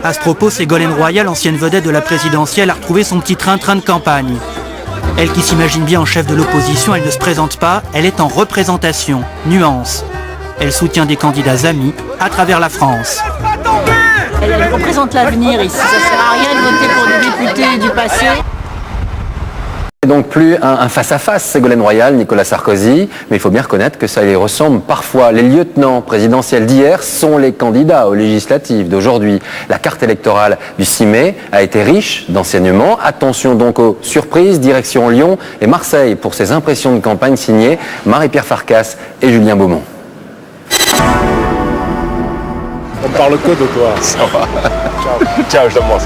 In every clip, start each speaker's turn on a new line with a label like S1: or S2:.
S1: À ce propos, Ségolène Royal, ancienne vedette de la présidentielle, a retrouvé son petit train-train de campagne. Elle qui s'imagine bien en chef de l'opposition, elle ne se présente pas, elle est en représentation. Nuance. Elle soutient des candidats amis à travers la France.
S2: Elle représente l'avenir ici. Ça ne sert à rien de voter pour des députés du passé.
S3: Donc plus un face-à-face, Ségolène Royal, Nicolas Sarkozy, mais il faut bien reconnaître que ça les ressemble parfois. Les lieutenants présidentiels d'hier sont les candidats aux législatives d'aujourd'hui. La carte électorale du 6 mai a été riche d'enseignements. Attention donc aux surprises, direction Lyon et Marseille pour ces impressions de campagne signées Marie-Pierre Farkas et Julien Beaumont.
S4: On parle que de toi. Ça va. Ciao, je t'embrasse.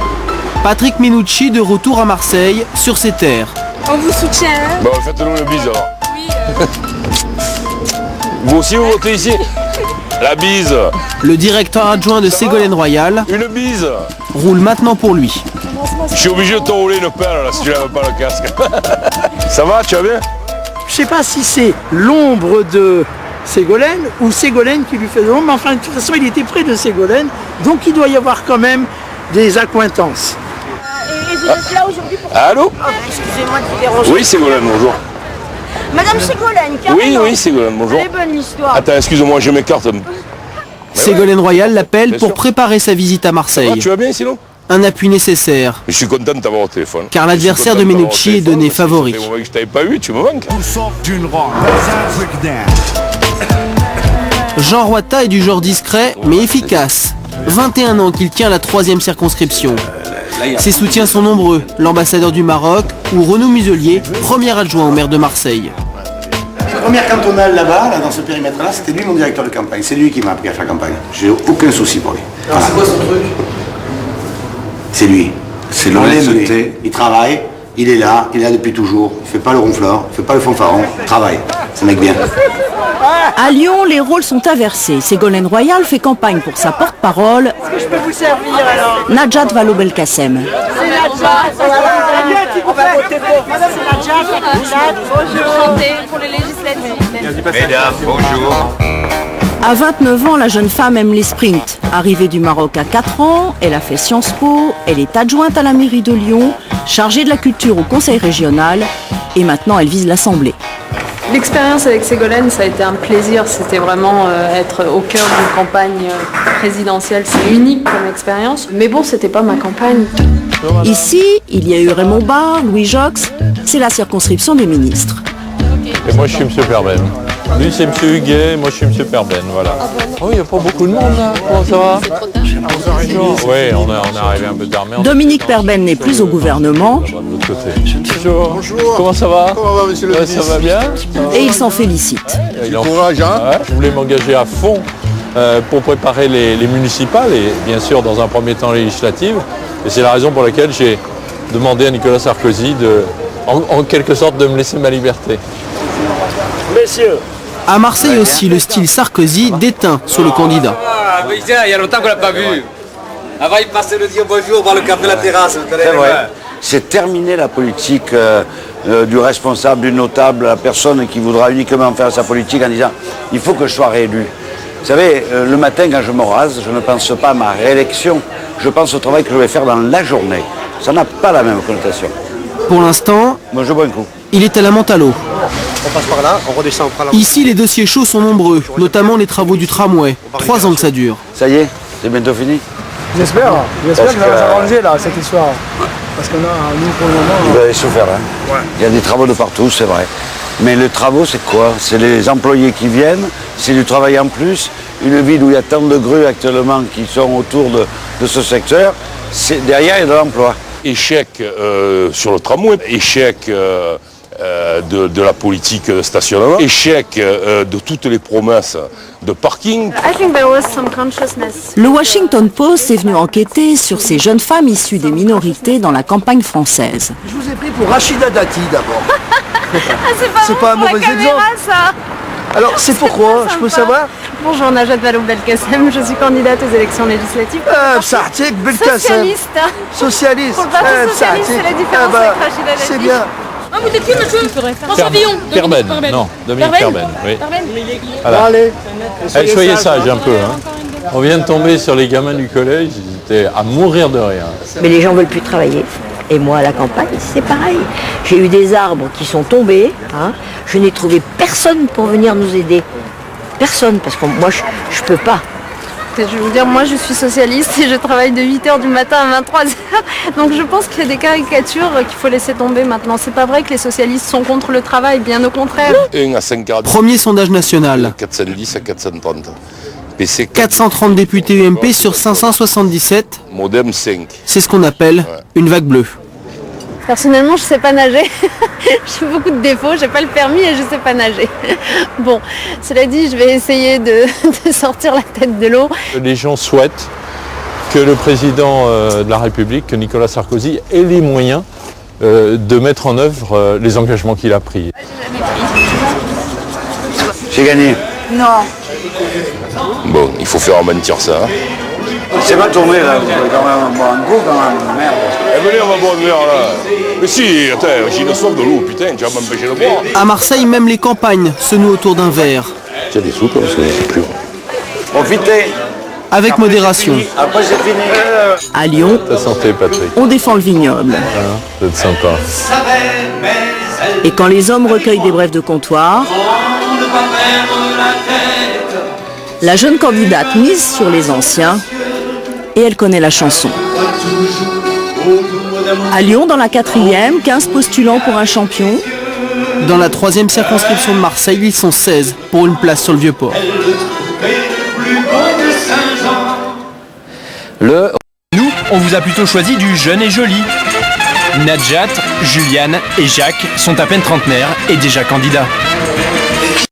S1: Patrick Minucci de retour à Marseille, sur ses terres.
S5: On vous soutient.
S4: Bon, faites-nous le bise alors. Oui. Vous aussi vous votez ici? La bise.
S1: Le directeur adjoint de Ségolène Royal
S4: Une bise.
S1: roule maintenant pour lui.
S4: Je suis obligé de t'enrouler une pelle là si tu n'avais pas le casque. Ça va, tu vas bien?
S6: Je sais pas si c'est l'ombre de Ségolène ou Ségolène qui lui fait de l'ombre, mais enfin de toute façon il était près de Ségolène, donc il doit y avoir quand même des accointances.
S5: Et vous êtes là aujourd'hui pour...
S4: Allô?
S5: Excusez-moi de vous déranger.
S4: Oui, Ségolène, bonjour.
S5: Madame Ségolène, carrément.
S4: Oui, Ségolène, bonjour.
S5: Elle est bonne l'histoire.
S4: Attends, excuse-moi, je m'écarte.
S1: Ségolène Royal l'appelle
S4: Bien
S1: pour
S4: sûr.
S1: préparer sa visite à Marseille.
S4: Tu vas bien sinon?
S1: Un appui nécessaire,
S4: Je suis content de t'avoir au téléphone.
S1: car l'adversaire de Minucci est donné favori.
S4: Ça fait un moment que je t'avais pas eu, tu me manques.
S1: Jean Roita est du genre discret mais efficace. 21 ans qu'il tient la 3e circonscription. Ses soutiens sont nombreux, l'ambassadeur du Maroc ou Renaud Muselier, premier adjoint au maire de Marseille.
S7: La première cantonale là-bas, dans ce périmètre-là, c'était lui mon directeur de campagne. C'est lui qui m'a appris à faire campagne. J'ai aucun souci pour lui. Voilà.
S6: C'est quoi son truc?
S7: C'est lui. C'est l'honnêteté. Il travaille, il est là depuis toujours. Il fait pas le ronfleur, il fait pas le fanfaron, il travaille. C'est un mec bien.
S2: À Lyon, les rôles sont inversés. Ségolène Royal fait campagne pour sa porte-parole,
S6: Est-ce que je peux vous servir alors?
S2: Najat Vallaud-Belkacem.
S6: C'est Nadja, on va voter pour. Madame, c'est Nadja.
S5: Bonjour. Pour les législatives.
S4: Mesdames, bonjour.
S2: À 29 ans, la jeune femme aime les sprints. Arrivée du Maroc à 4 ans, elle a fait Sciences Po, elle est adjointe à la mairie de Lyon, chargée de la culture au conseil régional, et maintenant elle vise l'Assemblée.
S8: L'expérience avec Ségolène, ça a été un plaisir. C'était vraiment être au cœur d'une campagne présidentielle. C'est unique comme expérience. Mais bon, c'était pas ma campagne.
S2: Ici, il y a eu Raymond Barre, Louis Jox, c'est la circonscription des ministres.
S9: Et moi je suis M. Perben. Lui c'est M. Huguet, moi je suis M. Perben, voilà. Oh, il n'y a pas beaucoup de monde là, comment ça va? Oui, on est arrivé un peu tard.
S2: Dominique Perben n'est plus au gouvernement
S9: De l'autre côté. Bonjour. Comment ça va?
S4: Comment va, monsieur le ministre?
S9: Ça va bien?
S2: et il s'en félicite.
S9: Il courage, hein? Ouais, je voulais m'engager à fond pour préparer les municipales et bien sûr dans un premier temps législatives. Et c'est la raison pour laquelle j'ai demandé à Nicolas Sarkozy en quelque sorte de me laisser ma liberté.
S6: Messieurs.
S1: À Marseille aussi, le style Sarkozy déteint sur le candidat.
S10: Ah, mais tiens, il y a longtemps qu'on l'a pas vu. Avant, il passait le dire bonjour, voir le cap de la terrasse.
S7: C'est vrai. C'est terminer la politique du responsable, du notable, la personne qui voudra uniquement faire sa politique en disant « il faut que je sois réélu ». Vous savez, le matin quand je me rase, je ne pense pas à ma réélection, je pense au travail que je vais faire dans la journée. Ça n'a pas la même connotation.
S1: Pour l'instant,
S7: Moi je bois un coup.
S1: il est à la menthe à l'eau.
S7: On passe par là, on redescend, on prend la...
S1: Ici, les dossiers chauds sont nombreux, notamment les travaux du tramway. 3 ans que ça dure.
S7: Ça y est, c'est bientôt fini.
S6: J'espère que ça va
S7: que-
S6: s'arranger là, cette histoire. Parce qu'on a, nous pour le moment...
S7: Vous avez souffert, hein? Il y a des travaux de partout, c'est vrai. Mais les travaux, c'est quoi? C'est les employés qui viennent, c'est du travail en plus. Une ville où il y a tant de grues actuellement qui sont autour de ce secteur, derrière, il y a de l'emploi.
S4: Échec sur le tramway, échec de la politique de stationnement, échec de toutes les promesses de parking.
S5: I think there was some consciousness.
S2: Le Washington Post est venu enquêter sur ces jeunes femmes issues des minorités dans la campagne française.
S6: Je vous ai pris pour Rachida Dati d'abord.
S5: C'est
S6: pas un
S5: bon pour
S6: mauvais
S5: la caméra,
S6: exemple.
S5: ça.
S6: Alors c'est pourquoi? Je peux savoir?
S8: Bonjour, Najat Vallaud-Belkacem. Je suis candidate aux élections législatives.
S6: Sartek Belkacem.
S8: Socialiste.
S6: Socialiste.
S8: Pour le parti socialiste, c'est la différence avec Rachida Dati.
S6: C'est bien.
S5: Ah, vous êtes qui, monsieur? François Fillon.
S9: Perben, non, Dominique Perben, oui.
S6: Bon, allez.
S9: Soyez sage un peu, hein. On vient de tomber sur les gamins du collège, ils étaient à mourir de rire.
S11: Mais les gens veulent plus travailler. Et moi, à la campagne, c'est pareil. J'ai eu des arbres qui sont tombés. Hein. Je n'ai trouvé personne pour venir nous aider. Personne, parce que moi, je peux pas.
S8: Je veux vous dire, moi je suis socialiste et je travaille de 8h du matin à 23h. Donc je pense qu'il y a des caricatures qu'il faut laisser tomber maintenant. C'est pas vrai que les socialistes sont contre le travail, bien au contraire.
S4: 1 à 5 quarts.
S1: Premier sondage national.
S4: 410 à 430. PC
S1: 430 députés UMP sur 577.
S4: Modem 5.
S1: C'est ce qu'on appelle une vague bleue.
S8: Personnellement, je sais pas nager. J'ai beaucoup de défauts, j'ai pas le permis et je sais pas nager. Bon, cela dit, je vais essayer de sortir la tête de l'eau.
S9: Les gens souhaitent que le président de la République, que Nicolas Sarkozy, ait les moyens de mettre en œuvre les engagements qu'il a pris.
S7: J'ai gagné.
S8: Non.
S4: Bon, il faut faire mentir ça. Hein.
S7: C'est mal tourné là, vous pouvez quand même boire un coup quand même, merde.
S4: Eh venez, on va boire une bière là. Mais si, attends, j'ai une soif de l'eau, putain, tu vas m'empêcher de boire.
S1: À Marseille, même les campagnes se nouent autour d'un verre.
S4: Tu as des sous toi, parce que c'est plus.
S7: Profitez.
S1: Avec modération.
S7: Après c'est fini.
S2: À Lyon,
S9: Ta santé, Patrick.
S2: on défend le vignoble.
S9: Vous êtes sympa.
S2: Et quand les hommes recueillent des brèves de comptoir, la jeune candidate mise sur les anciens et elle connaît la chanson. À Lyon, dans la 4e, 15 postulants pour un champion. Dans la 3e circonscription de Marseille, ils sont 16 pour une place sur le Vieux-Port.
S12: Nous, on vous a plutôt choisi du jeune et joli. Nadjat, Juliane et Jacques sont à peine trentenaires et déjà candidats.